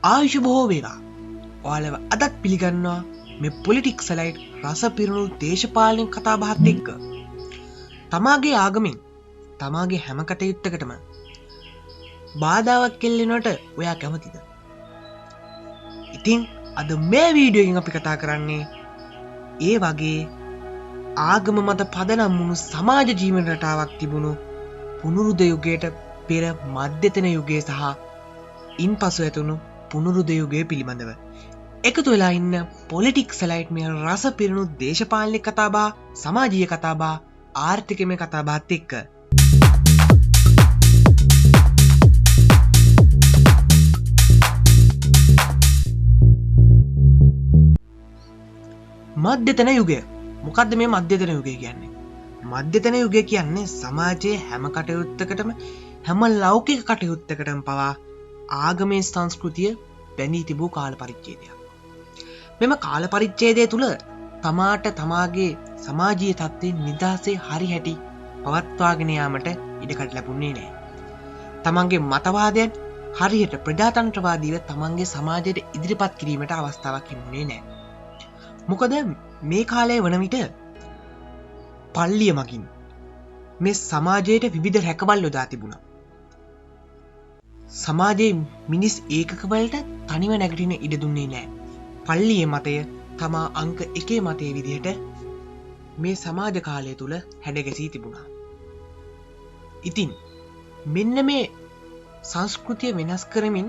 ආයුෂ බොහෝ වේවා. ඔයාලව අදත් පිළිගන්නවා මේ පොලිටික්ස් ලයිට් රස පිරුණු දේශපාලන කතා බහත් එක්ක. තමාගේ ආගමින් තමාගේ හැම කටයුත්තකටම බාධාවක් කෙල්ලෙනවට ඔයා කැමතිද? ඉතින් අද මේ වීඩියෝ එකෙන් අපි කතා කරන්නේ ඒ වගේ ආගම මත පදනම් වුණු සමාජ ජීවන රටාවක් තිබුණු පුනරුද යුගයට පෙර මධ්‍යතන යුගය සහ ඉන්පසු ඇතුණු පුනරුද යුගය පිළිබඳව එකතු වෙලා ඉන්න පොලිටික්ස් ලයිට් මේ රස පිරුණු දේශපාලන කතාබහ, සමාජීය කතාබහ, ආර්ථිකමය කතාබහත් එක්ක. මධ්‍යතන යුගය. මොකද්ද මේ මධ්‍යතන යුගය කියන්නේ? මධ්‍යතන යුගය කියන්නේ සමාජයේ හැම කටයුත්තකටම, හැම ලෞකික කටයුත්තකටම පවා ආගමේ සංස්කෘතිය බැඳී තිබූ කාල පරිච්ඡේදයක්. මෙම කාල පරිච්ඡේදය තුළ තමාට තමාගේ සමාජීය තත්ත්වයෙන් නිදහසේ හරි හැටි පවත්වාගෙන යාමට ඉඩකඩ ලැබුණේ නැහැ. තමන්ගේ මතවාදයන් හරියට ප්‍රජාතන්ත්‍රවාදීව තමන්ගේ සමාජයට ඉදිරිපත් කිරීමට අවස්ථාවක් ලැබුණේ නැහැ. මොකද මේ කාලය වන විට පල්ලිය මගින් මේ සමාජයට විවිධ රැකවල් යොදා තිබුණා. සමාජයේ මිනිස් ඒකකවලට තනිව නැගිටින ඉඩ දුන්නේ නැහැ. පල්ලියේ මතය තමා අංක 1 මතයේ විදිහට මේ සමාජ කාලය තුල හැඩගැසී තිබුණා. ඉතින් මෙන්න මේ සංස්කෘතිය වෙනස් කරමින්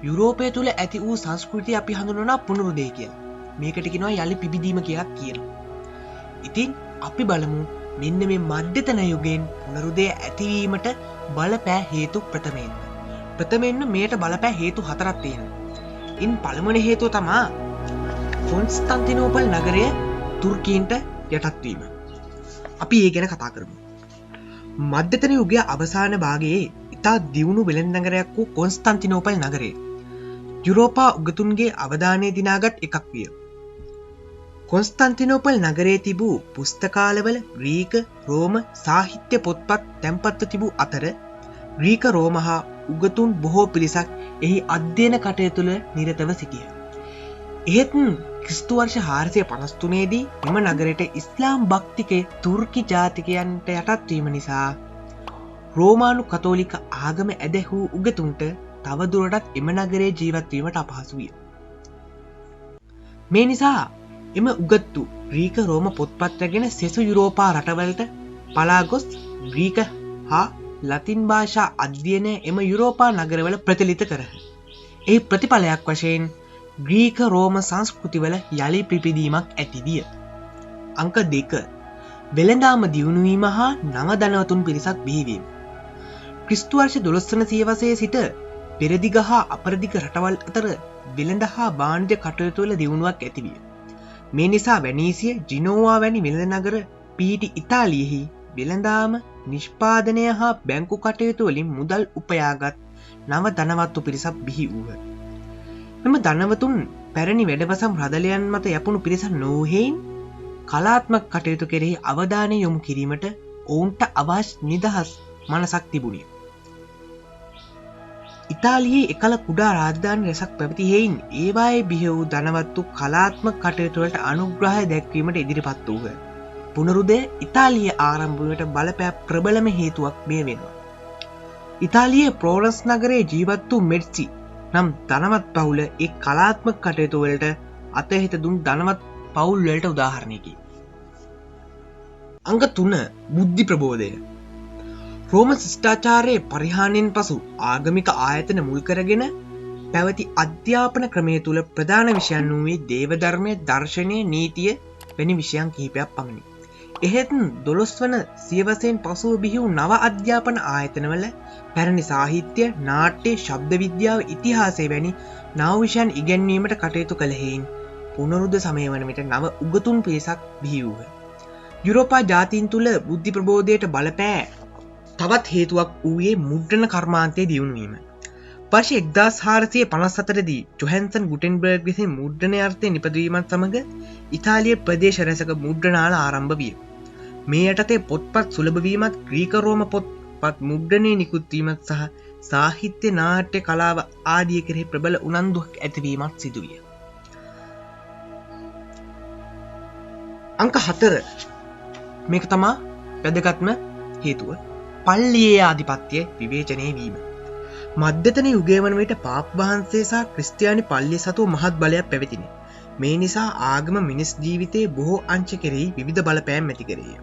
යුරෝපය තුල ඇති වූ සංස්කෘතිය අපි හඳුන්වනවා පුනරුදය කියලා. මේකට කියනවා යලි පිබිදීම කියලා කියනවා. ඉතින් අපි බලමු මෙන්න මේ මධ්‍යතන යුගයෙන් පුනරුදය ඇතිවීමට බලපෑ හේතු ප්‍රථමයෙන්ම මෙයට බලපෑ හේතු 4ක් තියෙනවා. ඉන් පළමුවෙනි හේතුව තමයි කොන්ස්ටන්තිනෝපල් නගරය තුර්කීන්ට යටත් වීම. අපි ඒ ගැන කතා කරමු. මධ්‍යතන යුගයේ අවසාන භාගයේ ඉතා දියුණු වෙළෙඳ නගරයක් වූ කොන්ස්ටන්තිනෝපල් නගරය යුරෝපා උගතුන්ගේ අවධානය දිනාගත් එකක් විය. කොන්ස්ටන්තිනෝපල් නගරයේ තිබූ පුස්තකාලවල ග්‍රීක, රෝම සාහිත්‍ය පොත්පත් තැන්පත්ව තිබූ අතර ග්‍රීක, රෝම හා උගතුන් බොහෝ පිරිසක් එහි අධ්‍යයන කටයුතු තුළ නිරතව සිටිය. එහෙත් ක්‍රිස්තු වර්ෂ 453 දී මෙම නගරයට ඉස්ලාම් භක්තිකේ තුර්කි ජාතිකයන්ට යටත් වීම නිසා රෝමානු කතෝලික ආගම ඇදහූ උගතුන්ට තවදුරටත් එම නගරයේ ජීවත් වීමට අපහසු විය. මේ නිසා එම උගත්තු ග්‍රීක, රෝම පොත්පත් රැගෙන සෙසු යුරෝපා රටවලට පලා ගොස් ග්‍රීක හා ලතින් භාෂා අධ්‍යයනය එම යුරෝපා නගරවල ප්‍රචලිත කරහ. එහි ප්‍රතිඵලයක් වශයෙන් ග්‍රීක, රෝම සංස්කෘතිවල යලි පිපිදීමක් ඇති විය. අංක 2. වෙළඳාම දියුණුවීම හා නව ධනවතුන් පිරිසක් බිහිවීම. ක්‍රිස්තු වර්ෂ 12 වන සියවසේ සිට පෙරදිග හා අපරදිග රටවල් අතර වෙළඳ හා වාණිජ කටයුතු වල දියුණුවක් ඇති විය. මේ නිසා වැනීසිය, ජිනෝවා වැනි වෙළඳ නගර පිහිටි ඉතාලියෙහි වෙළඳාම, නිෂ්පාදනය හා බැංකු කටයුතු වලින් මුදල් උපයාගත් නව ධනවත්තු පිරිසක් බිහි වූහ. මෙම ධනවතුන් පැරණි වැඩවසම් රදලයන් මත යැපුණු පිරිසක් නොවුහෙයින් කලාත්මක කටයුතු කෙරෙහි අවධානය යොමු කිරීමට ඔවුන්ට අවශ්‍ය නිදහස් මනසක් තිබුණි. ඉතාලියේ එකල කුඩා රාජධානි රැසක් පැවති හේයින් ඒවායේ බිහි වූ ධනවත්තු කලාත්මක කටයුතු වලට අනුග්‍රහය දැක්වීමට ඉදිරිපත් වූහ. පුනරුදය ඉතාලියේ ආරම්භ වීමට බලපෑ ප්‍රබලම හේතුවක් මේ වෙනවා. ඉතාලියේ ෆ්ලෝරන්ස් නගරයේ ජීවත් වූ මෙඩ්සි නම් ධනවත් පවුල ඒ කලාත්මක කටයුතු වලට අතහිත දුන් ධනවත් පවුල් වලට උදාහරණයකි. අංක 3. බුද්ධි ප්‍රබෝධය. රෝම ශිෂ්ටාචාරයේ පරිහානියෙන් පසු ආගමික ආයතන මුල් කරගෙන පැවති අධ්‍යාපන ක්‍රමය තුල ප්‍රධාන විෂයන් වූයේ දේව ධර්මය, දර්ශනය, නීතිය වැනි විෂයන් කිහිපයක් පමණි. එහෙත් 12 වන සියවසෙන් පසුව බිහි වූ නව අධ්‍යාපන ආයතනවල පැරණි සාහිත්‍ය, නාට්‍ය, ශබ්ද විද්‍යාව, ඉතිහාසය වැනි නව විෂයන් ඉගෙනීමට කටයුතු කළ හේයින් පුනරුද සමය වන විට නව උගතුන් පිරිසක් බිහි වූහ. යුරෝපා ජාතීන් තුල බුද්ධි ප්‍රබෝධයට බලපෑ තවත් හේතුවක් වූයේ මුද්‍රණ කර්මාන්තයේ දියුණු වීම. වර්ෂ 1454 දී ජොහන්සන් ගුටෙන්බර්ග් විසින් මුද්‍රණ අර්ථය නිපදවීමත් සමග ඉතාලිය ප්‍රදේශ රැසක මුද්‍රණාල ආරම්භ විය. මේ යටතේ පොත්පත් සුලභ වීමත්, ග්‍රීක, රෝම පොත්පත් මුද්‍රණයේ නිකුත් වීමත් සහ සාහිත්‍ය නාට්‍ය කලාව ආදිය කෙරෙහි ප්‍රබල උනන්දුවක් ඇතිවීමක් සිදුවිය. අංක 4 මේක තමා වැදගත්ම හේතුව පල්ලියේ ආධිපත්‍යය විවේචනය වීම. මධ්‍යතන යුගයේ වන විට පාප් වහන්සේ සහ ක්‍රිස්තියානි පල්ලිය සතුව මහත් බලයක් පැවතින. මේ නිසා ආගම මිනිස් ජීවිතයේ බොහෝ අංශ කෙරෙහි විවිධ බලපෑම් ඇති කෙරෙහිය.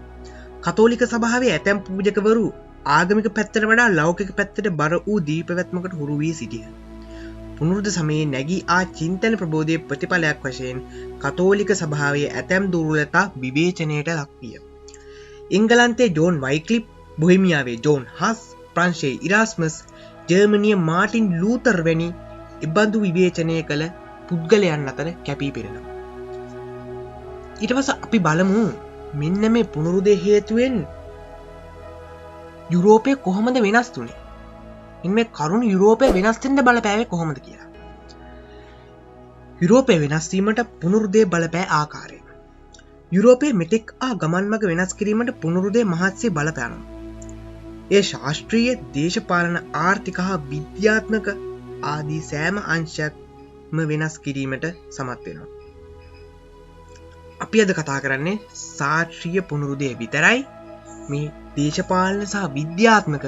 කතෝලික සභාවේ ඇතැම් පූජකවරු ආගමික පැත්තට වඩා ලෞකික පැත්තට බර වූ දීපවැත්මකට හුරු වී සිටිය. පුනරුද්ධ සමයේ නැගී ආ චින්තන ප්‍රබෝධයේ ප්‍රතිඵලයක් වශයෙන් කතෝලික සභාවේ ඇතැම් දුර්වලතා විවේචනයට ලක්විය. එංගලන්තයේ ජෝන් වයික්ලිප්, බොහෙමියාවේ ජෝන් හස්, ප්‍රංශයේ ඉරාස්මස්, ජර්මනිය මාටින් ලූතර් වැනි ඉබඳු විවේචනය කළ පුද්ගලයන් අතර කැපී පෙනෙනවා. ඊට පස්සේ අපි බලමු මෙන්න මේ පුනරුදේ හේතුවෙන් යුරෝපය කොහොමද වෙනස් වුනේ? මේ කරුණු යුරෝපය වෙනස් වෙන්න බලපෑවේ කොහොමද කියලා. යුරෝපය වෙනස් වීමට පුනරුදේ බලපෑ ආකාරය. යුරෝපයේ මෙතෙක් ආ ගමන් මඟ වෙනස් කිරීමට පුනරුදේ මහත්සේ බලපෑනවා. ඒ ශාස්ත්‍රීය, දේශපාලන, ආර්ථික හා විද්‍යාත්මක ආදී සෑම අංශයක්ම වෙනස් කිරීමට සමත් වෙනවා. අපි අද කතා කරන්නේ ශාස්ත්‍රීය පුනරුදේ විතරයි. මේ දේශපාලන සහ විද්‍යාත්මක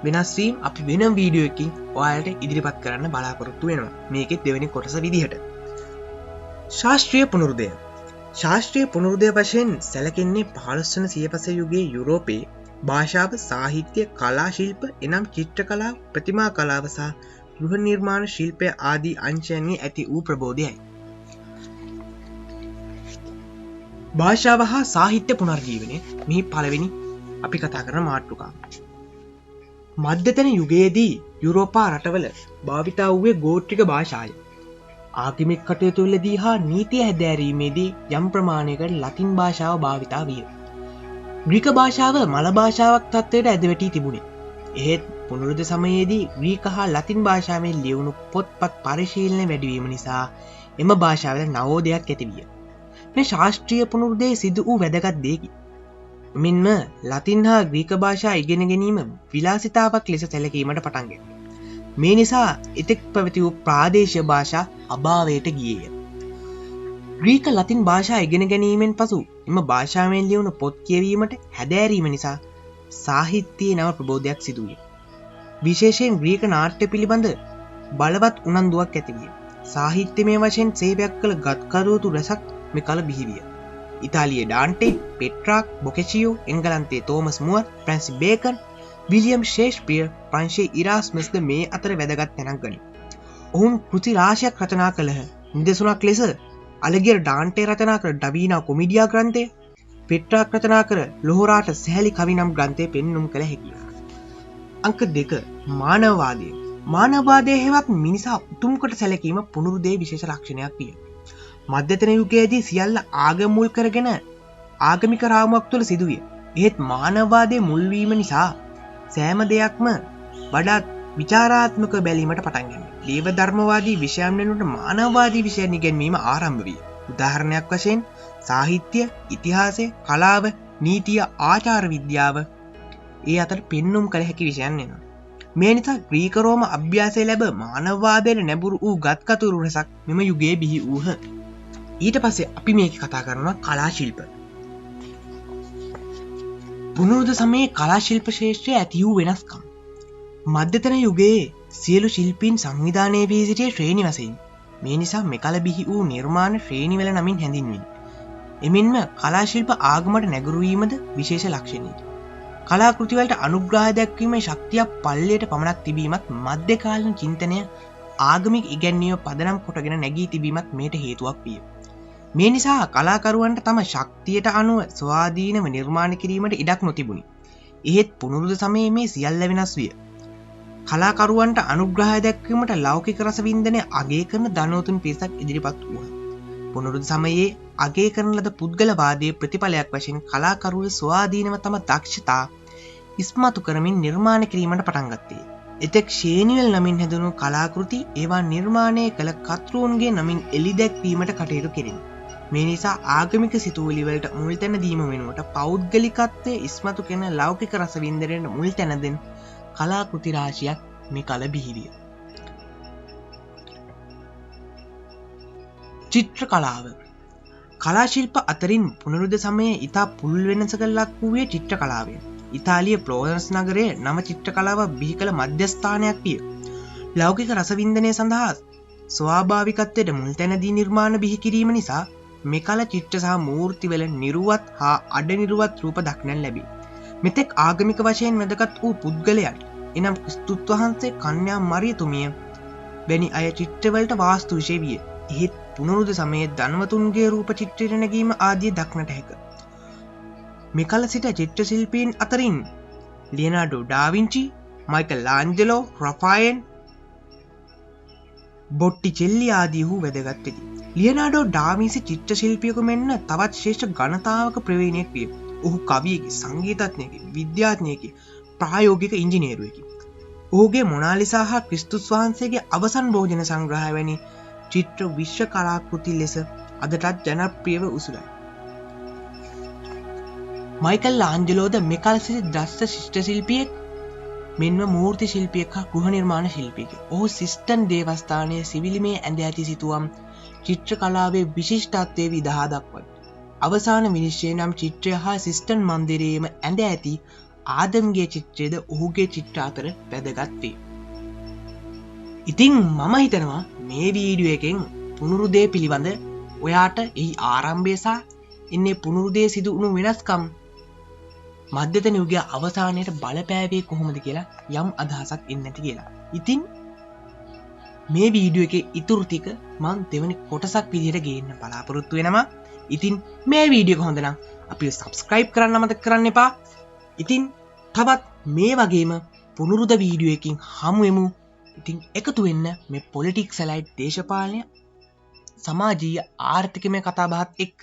වෙනස්වීම් අපි වෙනම වීඩියෝ එකකින් ඔයාලට ඉදිරිපත් කරන්න බලාපොරොත්තු වෙනවා. මේකෙත් දෙවෙනි කොටස විදිහට. ශාස්ත්‍රීය පුනරුදය. ශාස්ත්‍රීය පුනරුදය වශයෙන් සැලකෙන්නේ 15 වන සියවසේ යුගයේ යුරෝපයේ භාෂාව, සාහිත්‍ය, කලා ශිල්ප එනම් චිත්‍ර කලාව, ප්‍රතිමා කලාව සහ ගෘහ නිර්මාණ ශිල්පය ආදී අංශයන්හි ඇති වූ ප්‍රබෝධයයි. භාෂාව හා සාහිත්‍ය පුනර්ජීවනය මෙහි පළවෙනි අපි කතා කරන මාතෘකාව. මධ්‍යතන යුගයේදී යුරෝපා රටවල භාවිතා වූයේ ගෝත්‍රික භාෂාය. ආගමික කටයුතුවලදී හා නීතිය හැදෑරීමේදී යම් ප්‍රමාණයකට ලතින් භාෂාව භාවිතා විය. ග්‍රීක භාෂාව මල භාෂාවක් තත්ත්වයට ඇදවැටී තිබුණේ. එහෙත් පුනරුද සමයේදී ග්‍රීක හා ලතින් භාෂාවෙන් ලියවුණු පොත්පත් පරිශීලනය වැඩිවීම නිසා එම භාෂාවල නවෝදයක් ඇතිවිය. මේ ශාස්ත්‍රීය පුනරුදේ සිදු වූ වැදගත් දෙයකි. මෙන්ම ලතින් හා ග්‍රීක භාෂා ඉගෙන ගැනීම විලාසිතාවක් ලෙස සැලකීමට පටන් ගැනුණා. මේ නිසා එතෙක් පැවති වූ ප්‍රාදේශීය භාෂා අභාවයට ගියේය. ග්‍රීක ලතින් භාෂා ඉගෙන ගැනීමෙන් පසු එම භාෂාවෙන් ලියවුණු පොත් කියවීමට හැදෑරීම නිසා සාහිත්‍යයේ නව ප්‍රබෝධයක් සිදු විය. විශේෂයෙන් ග්‍රීක නාට්‍ය පිළිබඳ බලවත් උනන්දුවක් ඇති විය. සාහිත්‍යමය වශයෙන් සේවයක් කළ ගත්කරුවතු රැසක් මෙකල බිහි විය. ඉතාලියේ ඩාන්ටේ, පෙට්‍රාක්, බොකෙචියෝ, එංගලන්තයේ Thomas More, Francis Bacon, William Shakespeare, ප්‍රංශයේ ඉරාස්මස්ද මේ අතර වැදගත් තැනක් ගනී. ඔවුන් කෘති රාශියක් රචනා කළහ. නිදසුනක් ලෙස අලගියර් ඩාන්ටේ රචනා කර ඩවීනා කොමිඩියා ග්‍රන්ථය, පෙට්‍රාක් රචනා කර ලොහොරාට සැහැලි කවි නම් ග්‍රන්ථය පෙන්නුම් කළ හැකිය. අංක 2 මානවවාදය. මානවවාදය හෙවත් මිනිසා උතුම් කොට සැලකීම පුනරුදේ විශේෂ ලක්ෂණයක් විය. මධ්‍යතන යුගයේදී සියල්ල ආගම මුල් කරගෙන ආගමික රාමුවක් තුළ සිදුවිය. එහෙත් මානවවාදයේ මුල්වීම නිසා සෑම දෙයක්ම වඩාත් විචාරාත්මක බැලීමට පටන් ගන්නවා. ලේව ධර්මවාදී විෂයන් වෙනුවට මානවවාදී විෂයන් ඉගෙනීම ආරම්භ විය. උදාහරණයක් වශයෙන් සාහිත්‍ය, ඉතිහාසය, කලාව, නීතිය, ආචාර විද්‍යාව ඒ අතර පෙන්눔 කළ හැකි විෂයන් වෙනවා. මේ නිසා ග්‍රීක රෝම අභ්‍යාසය ලැබ මානවවාදයට නැඹුරු වූ ගත්කතුරු රැසක් මෙම යුගයේ බිහි වූහ. ඊට පස්සේ අපි මේක කතා කරනවා කලා ශිල්ප. පුනරුද සමයේ කලා ශිල්ප ශේෂ්ත්‍රයේ ඇති වූ වෙනස්කම්. මධ්‍යතන යුගයේ සියලු ශිල්පීන් සංවිධානය වී සිටියේ ශ්‍රේණි වශයෙන්. මේ නිසා මෙකල බිහි වූ නිර්මාණ ශ්‍රේණිවල නමින් හැඳින්විනි. එමෙන්ම කලා ශිල්ප ආගමට නැගුරු වීමද විශේෂ ලක්ෂණයකි. කලා කෘතිවලට අනුග්‍රහය දැක්වීමේ ශක්තියක් පල්ලියට පමණක් තිබීමත් මධ්‍යකාලීන චින්තනය ආගමික ඉගැන්වීම පදනම් කොටගෙන නැගී තිබීමත් මේට හේතුවක් විය. මේ නිසා කලාකරුවන්ට තම ශක්තියට අනුව ස්වාධීනව නිර්මාණ කිරීමට ඉඩක් නොතිබුණි. එහෙත් පුනරුද සමයේ මේ සියල්ල වෙනස් විය. කලාකරුවන්ට අනුග්‍රහය දැක්වීමට ලෞකික රසවින්දනය අගය කරන ධනවතුන් පිරිසක් ඉදිරිපත් වූහ. පුනරුද සමයේ අගය කරන ලද පුද්ගලවාදයේ ප්‍රතිඵලයක් වශයෙන් කලාකරුවෝ ස්වාධීනව තම දක්ෂතා ඉස්මතු කරමින් නිර්මාණ කිරීමට පටන් ගත්තේ. එතෙක් ශේනිවල් නමින් හැදුණු කලාකෘති ඒවා නිර්මාණය කළ කතෘන්ගේ නමින් එළි දැක්වීමට කටයුතු කෙරිණි. මේ නිසා ආගමික සිතුවිලි වලට මුල් තැන දීම වෙනුවට පෞද්ගලිකත්වයේ ඉස්මතු කරන ලෞකික රසවින්දනයට මුල් තැන දෙන කලාකෘති රාශියක් මේ කල බිහිවිය. චිත්‍ර කලාව කලාශිල්ප අතරින් පුනරුද්ධ සමයේ ඉතා පුල් වෙනසක ලක් වූයේ චිත්‍ර කලාවය. ඉතාලිය ෆ්ලෝරන්ස් නගරයේ නව චිත්‍ර කලාව බිහි කළ මධ්‍යස්ථානයක් විය. ලෞකික රසවින්දනය සඳහා ස්වාභාවිකත්වයට මුල් තැනදී නිර්මාණ බිහි කිරීම නිසා මෙකල චිත්‍ර සහ මූර්තිවල නිරුවත් හා අඩනිරුවත් රූප දක්නන් ලැබේ. මෙතෙක් ආගමික වශයෙන් වැදගත් වූ පුද්ගලයන් එනම් ක්‍රිස්තුස් වහන්සේ කන්‍යා මරියතුමිය වැනි අය චිත්‍රවලට වාස්තු විෂය විය. එහෙත් පුනරුද සමයේ ධනවතුන්ගේ රූප චිත්‍රයට නැගීම ආදිය දක්නට හැක. මෙකල සිට චිත්‍ර ශිල්පීන් අතරින් ලියනාඩෝ ඩාවින්චි, මයිකල් ආන්ජලෝ, රෆායන්, බොට්ටිචෙල්ලි ආදී වූ වැදගත් වෙති. ලියනාඩෝ ඩාවින්සි චිත්‍ර ශිල්පියෙකු මෙන්ම තවත් ශ්‍රේෂ්ඨ ගණතාවක ප්‍රවීණයෙක් විය. ඔහු කවියෙකි, සංගීතඥයෙකි, විද්‍යාඥයෙකි, ප්‍රායෝගික ඉංජිනේරුවෙකි. ඔහුගේ මොනාලිසා හා ක්‍රිස්තුස් වහන්සේගේ අවසන් භෝජන සංග්‍රහය වැනි චිත්‍ර විශ්ව කලාකෘති ලෙස අදටත් ජනප්‍රියව උසුලයි. මයිකල් ආන්ජලෝද මෙකල් සිට දස්ස ශිෂ්ඨ ශිල්පියෙක් මෙන්ම මූර්ති ශිල්පියෙක් හා ගෘහ නිර්මාණ ශිල්පියෙකි. ඔහු සිස්ටන් දේවස්ථානයේ සිවිලිමේ ඇඳ ඇති සිතුවම් චිත්‍ර කලාවේ විශිෂ්ටත්වය විදහා දක්වයි. අවසාන විනිශ්චය නම් චිත්‍රය හා සිස්ටන් මන්දිරයේම ඇඳ ඇති ආදම්ගේ චිත්‍රයද ඔහුගේ චිත්‍ර අතර වැදගත් වේ. ඉතින් මම හිතනවා මේ වීඩියෝ එකෙන් පුනරුදේ පිළිබඳ ඔයාට එහි ආරම්භය සහ ඉන්නේ පුනරුදේ සිදු වුණු වෙනස්කම් මධ්‍යතන යුගයේ අවසානයේ බලපෑවේ කොහොමද කියලා යම් අදහසක් එන්න ඇති කියලා. ඉතින් මේ වීඩියෝ එකේ ඉතුරු ටික මම දෙවෙනි කොටසක් විදිහට ගේන්න බලාපොරොත්තු වෙනවා. ඉතින් මේ වීඩියෝ එක හොඳ නම් අපිව subscribe කරන්න අමතක කරන්න එපා. ඉතින් තවත් මේ වගේම පුනරුද වීඩියෝ එකකින් හමු වෙමු. ඉතින් එකතු වෙන්න මේ පොලිටික්ස් සලයිඩ් දේශපාලනය සමාජීය ආර්ථිකමය කතා බහත් එක්ක.